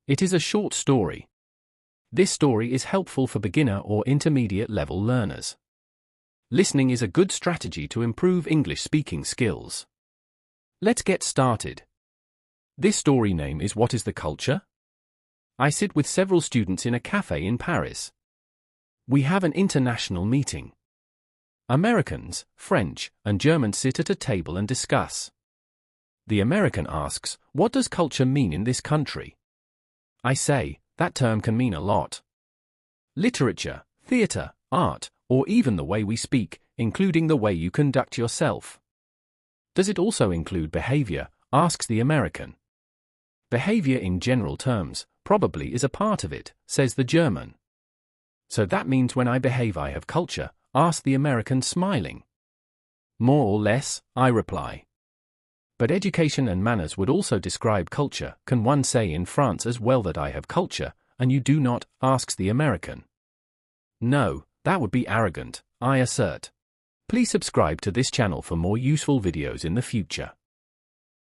It is a short story. This story is helpful for beginner or intermediate level learners. Listening is a good strategy to improve English speaking skills. Let's get started. This story name is What is the Culture? I sit with several students in a cafe in Paris. We have an international meeting. Americans, French, and Germans sit at a table and discuss. The American asks, "What does culture mean in this country?" I say, that term can mean a lot. Literature, theater, art, or even the way we speak, including the way you conduct yourself. Does it also include behavior? Asks the American. Behavior in general terms, probably is a part of it, says the German. So that means when I behave I have culture, asks the American smiling. More or less, I reply. But education and manners would also describe culture. Can one say in France as well that I have culture, and you do not? Asks the American. No, that would be arrogant, I assert. Please subscribe to this channel for more useful videos in the future.